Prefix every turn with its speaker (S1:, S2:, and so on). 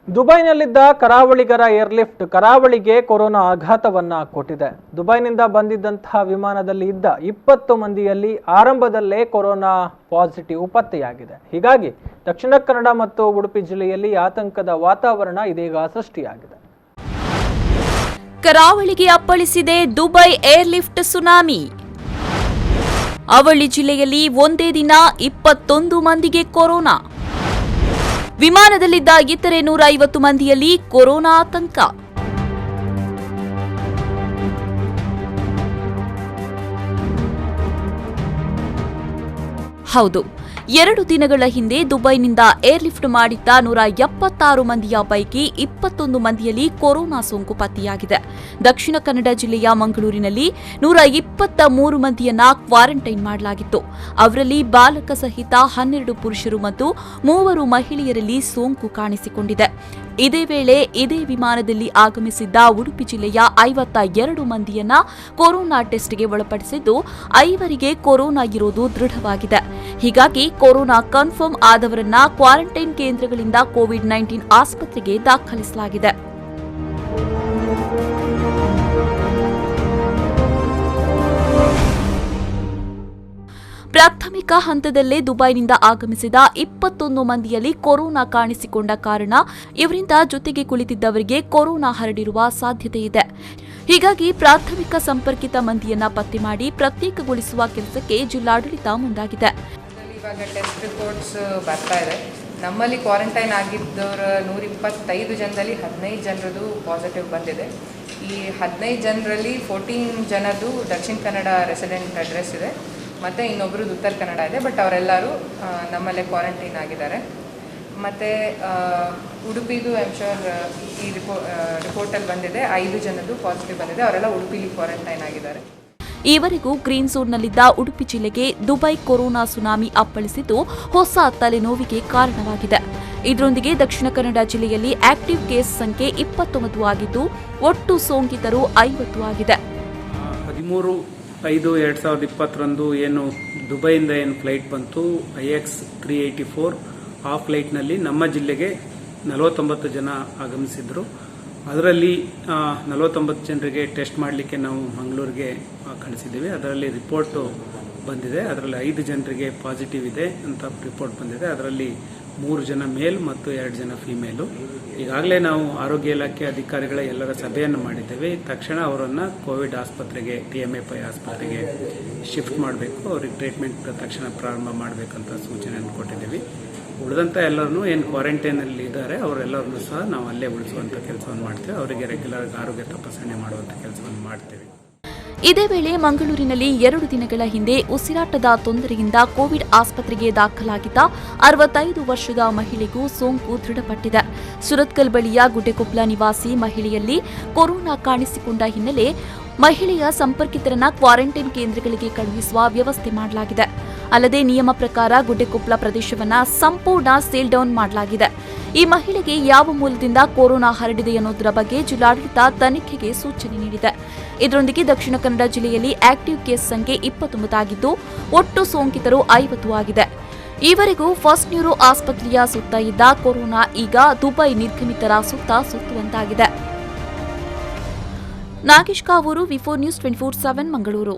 S1: ದುಬೈನಲ್ಲಿದ್ದ ಕರಾವಳಿಗರ airlift ಕರಾವಳಿಗೆ corona ಆಘಾತವನ್ನ ಕೊಟ್ಟಿದೆ. ದುಬೈನಿಂದ ಬಂದಿದ್ದಂತಹ ವಿಮಾನದಲ್ಲಿ ಇದ್ದ 20 ಮಂದಿಯಲ್ಲಿ ಆರಂಭದಲ್ಲೇ ಕೊರೋನಾ ಪಾಸಿಟಿವ್ ಪತ್ತೆಯಾಗಿದೆ. ಹೀಗಾಗಿ ದಕ್ಷಿಣ ಕನ್ನಡ ಮತ್ತು ಉಡುಪಿ ಜಿಲ್ಲೆಯಲ್ಲಿ ಆತಂಕದ ವಾತಾವರಣ ಇದೀಗ ಸೃಷ್ಟಿಯಾಗಿದೆ.
S2: ಕರಾವಳಿಗೆ ಅಪ್ಪಳಿಸಿದೆ ದುಬೈ ಏರ್ಲಿಫ್ಟ್ ಸುನಾಮಿ. ಅವಳಿ ಜಿಲ್ಲೆಯಲ್ಲಿ ಒಂದೇ ದಿನ 21 ಮಂದಿಗೆ ಕೊರೋನಾ. ವಿಮಾನದಲ್ಲಿದ್ದ ಇತರೆ 150 ಮಂದಿಯಲ್ಲಿ ಕೊರೋನಾ ಆತಂಕ. ಹೌದು, 2 ದಿನಗಳ ಹಿಂದೆ ದುಬೈನಿಂದ ಏರ್ಲಿಫ್ಟ್ ಮಾಡಿದ್ದ 176 ಮಂದಿಯ ಪೈಕಿ 21 ಮಂದಿಯಲ್ಲಿ ಕೊರೋನಾ ಸೋಂಕು ಪತ್ತೆಯಾಗಿದೆ. ದಕ್ಷಿಣ ಕನ್ನಡ ಜಿಲ್ಲೆಯ ಮಂಗಳೂರಿನಲ್ಲಿ 123 ಮಂದಿಯನ್ನ ಕ್ವಾರಂಟೈನ್ ಮಾಡಲಾಗಿತ್ತು. ಅವರಲ್ಲಿ ಬಾಲಕ ಸಹಿತ 12 ಪುರುಷರು ಮತ್ತು 3 ಮಹಿಳೆಯರಲ್ಲಿ ಸೋಂಕು ಕಾಣಿಸಿಕೊಂಡಿದೆ. ಇದೇ ವೇಳೆ ಇದೇ ವಿಮಾನದಲ್ಲಿ ಆಗಮಿಸಿದ್ದ ಉಡುಪಿ ಜಿಲ್ಲೆಯ 52 ಮಂದಿಯನ್ನ ಕೊರೋನಾ ಟೆಸ್ಟ್ಗೆ ಒಳಪಡಿಸಿದ್ದು 5 ಕೊರೋನಾ ಇರೋದು ದೃಢವಾಗಿದೆ. ಹೀಗಾಗಿ ಕೊರೋನಾ ಕನ್ಫರ್ಮ್ ಆದವರನ್ನ ಕ್ವಾರಂಟೈನ್ ಕೇಂದ್ರಗಳಿಂದ ಕೋವಿಡ್-19 ಆಸ್ಪತ್ರೆಗೆ ದಾಖಲಿಸಲಾಗಿದೆ. ಪ್ರಾಥಮಿಕ ಹಂತದಲ್ಲೇ ದುಬೈನಿಂದ ಆಗಮಿಸಿದ 21 ಮಂದಿಯಲ್ಲಿ ಕೊರೋನಾ ಕಾಣಿಸಿಕೊಂಡ ಕಾರಣ ಇವರಿಂದ ಜೊತೆಗೆ ಕುಳಿತಿದ್ದವರಿಗೆ ಕೊರೋನಾ ಹರಡಿರುವ ಸಾಧ್ಯತೆ ಇದೆ. ಹೀಗಾಗಿ ಪ್ರಾಥಮಿಕ ಸಂಪರ್ಕಿತ ಮಂದಿಯನ್ನ ಪತ್ತೆ ಮಾಡಿ ಪ್ರತ್ಯೇಕಗೊಳಿಸುವ ಕೆಲಸಕ್ಕೆ ಜಿಲ್ಲಾಡಳಿತ ಮುಂದಾಗಿದೆ.
S3: ಇವಾಗ ಟೆಸ್ಟ್ ರಿಪೋರ್ಟ್ಸ್ ಬರ್ತಾ ಇದೆ. ನಮ್ಮಲ್ಲಿ ಕ್ವಾರಂಟೈನ್ ಆಗಿದ್ದವರ 125 ಜನರಲ್ಲಿ 15 ಜನರದು ಪಾಸಿಟಿವ್ ಬಂದಿದೆ. ಈ 15 ಜನರಲ್ಲಿ 14 ಜನದ್ದು ದಕ್ಷಿಣ ಕನ್ನಡ ರೆಸಿಡೆಂಟ್ ಅಡ್ರೆಸ್ ಇದೆ ಮತ್ತು ಇನ್ನೊಬ್ಬರದ್ದು ಉತ್ತರ ಕನ್ನಡ ಇದೆ. ಬಟ್ ಅವರೆಲ್ಲರೂ ನಮ್ಮಲ್ಲೇ ಕ್ವಾರಂಟೈನ್ ಆಗಿದ್ದಾರೆ. ಮತ್ತು ಉಡುಪಿದು ಐಮ್ ಈ ರಿಪೋರ್ಟಲ್ಲಿ ಬಂದಿದೆ 5 ಜನದ್ದು ಪಾಸಿಟಿವ್ ಬಂದಿದೆ. ಅವರೆಲ್ಲ ಉಡುಪಿಲಿ ಕ್ವಾರಂಟೈನ್ ಆಗಿದ್ದಾರೆ.
S2: ಈವರೆಗೂ ಗ್ರೀನ್ ಝೋನ್ನಲ್ಲಿದ್ದ ಉಡುಪಿ ಜಿಲ್ಲೆಗೆ ದುಬೈ ಕೊರೋನಾ ಸುನಾಮಿ ಅಪ್ಪಳಿಸಿದ್ದು ಹೊಸ ತಲೆನೋವಿಗೆ ಕಾರಣವಾಗಿದೆ. ಇದರೊಂದಿಗೆ ದಕ್ಷಿಣ ಕನ್ನಡ ಜಿಲ್ಲೆಯಲ್ಲಿ ಆಕ್ಟಿವ್ ಕೇಸ್ ಸಂಖ್ಯೆ 29 ಆಗಿದ್ದು ಒಟ್ಟು ಸೋಂಕಿತರು 50 ಆಗಿದೆ.
S4: 13/5/2020 ಏನು ದುಬೈಯಿಂದ ಏನು ಫ್ಲೈಟ್ ಬಂತು IX 384 ಆ ಫ್ಲೈಟ್ನಲ್ಲಿ ನಮ್ಮ ಜಿಲ್ಲೆಗೆ 49 ಜನ ಆಗಮಿಸಿದ್ರು. ಅದರಲ್ಲಿ 49 ಜನರಿಗೆ ಟೆಸ್ಟ್ ಮಾಡಲಿಕ್ಕೆ ನಾವು ಮಂಗಳೂರಿಗೆ ಕಳಿಸಿದ್ದೀವಿ. ಅದರಲ್ಲಿ ರಿಪೋರ್ಟು ಬಂದಿದೆ. ಅದರಲ್ಲಿ 5 ಜನರಿಗೆ ಪಾಸಿಟಿವ್ ಇದೆ ಅಂತ ರಿಪೋರ್ಟ್ ಬಂದಿದೆ. ಅದರಲ್ಲಿ 3 ಜನ ಮೇಲ್ ಮತ್ತು 2 ಜನ ಫಿಮೇಲು. ಈಗಾಗಲೇ ನಾವು ಆರೋಗ್ಯ ಇಲಾಖೆ ಅಧಿಕಾರಿಗಳ ಎಲ್ಲರ ಸಭೆಯನ್ನು ಮಾಡಿದ್ದೇವೆ. ತಕ್ಷಣ ಅವರನ್ನು ಕೋವಿಡ್ ಆಸ್ಪತ್ರೆಗೆ TMA ಆಸ್ಪತ್ರೆಗೆ ಶಿಫ್ಟ್ ಮಾಡಬೇಕು. ಅವ್ರಿಗೆ ಟ್ರೀಟ್ಮೆಂಟ್ ತಕ್ಷಣ ಪ್ರಾರಂಭ ಮಾಡಬೇಕಂತ ಸೂಚನೆಯನ್ನು ಕೊಟ್ಟಿದ್ದೀವಿ. ಉಳಿದಂಥ ಎಲ್ಲರನ್ನೂ ಏನು ಕ್ವಾರಂಟೈನಲ್ಲಿ ಇದ್ದಾರೆ ಅವರೆಲ್ಲರನ್ನೂ ಸಹ ನಾವು ಅಲ್ಲೇ ಉಳಿಸುವಂಥ ಕೆಲಸವನ್ನು ಮಾಡ್ತೇವೆ. ಅವರಿಗೆ ರೆಗ್ಯುಲರ್ ಆರೋಗ್ಯ ತಪಾಸಣೆ ಮಾಡುವಂಥ ಕೆಲಸವನ್ನು ಮಾಡ್ತೇವೆ.
S2: ಇದೇ ವೇಳೆ ಮಂಗಳೂರಿನಲ್ಲಿ 2 ದಿನಗಳ ಹಿಂದೆ ಉಸಿರಾಟದ ತೊಂದರೆಯಿಂದ ಕೋವಿಡ್ ಆಸ್ಪತ್ರೆಗೆ ದಾಖಲಾಗಿದ್ದ 65 ವರ್ಷದ ಮಹಿಳೆಗೂ ಸೋಂಕು ದೃಢಪಟ್ಟಿದೆ. ಸುರತ್ಕಲ್ ಬಳಿಯ ಗುಡ್ಡೆಕೊಪ್ಲ ನಿವಾಸಿ ಮಹಿಳೆಯಲ್ಲಿ ಕೊರೋನಾ ಕಾಣಿಸಿಕೊಂಡ ಹಿನ್ನೆಲೆ ಮಹಿಳೆಯ ಸಂಪರ್ಕಿತರನ್ನ ಕ್ವಾರಂಟೈನ್ ಕೇಂದ್ರಗಳಿಗೆ ಕಳುಹಿಸುವ ವ್ಯವಸ್ಥೆ ಮಾಡಲಾಗಿದೆ. ಅಲ್ಲದೆ ನಿಯಮ ಪ್ರಕಾರ ಗುಡ್ಡೆಕೊಪ್ಲ ಪ್ರದೇಶವನ್ನ ಸಂಪೂರ್ಣ ಸೀಲ್ ಡೌನ್ ಮಾಡಲಾಗಿದೆ. ಈ ಮಹಿಳೆಗೆ ಯಾವ ಮೂಲದಿಂದ ಕೊರೋನಾ ಹರಡಿದೆ ಅನ್ನೋದರ ಬಗ್ಗೆ ಜಿಲ್ಲಾಡಳಿತ ತನಿಖೆಗೆ ಸೂಚನೆ ನೀಡಿದೆ. ಇದರೊಂದಿಗೆ ದಕ್ಷಿಣ ಕನ್ನಡ ಜಿಲ್ಲೆಯಲ್ಲಿ ಆಕ್ಟಿವ್ ಕೇಸ್ ಸಂಖ್ಯೆ 29 ಆಗಿದ್ದು ಒಟ್ಟು ಸೋಂಕಿತರು 50 ಆಗಿದೆ. ಈವರೆಗೂ ಫಸ್ಟ್ ನ್ಯೂರೋ ಆಸ್ಪತ್ರೆಯ ಸುತ್ತ ಇದ್ದ ಕೊರೋನಾ ಈಗ ದುಬೈ ನಿರ್ಗಮಿತರ ಸುತ್ತ ಸುತ್ತುವಂತಾಗಿದೆ. Nagesh Kavoor, V4 News 24/7 Mangaluru.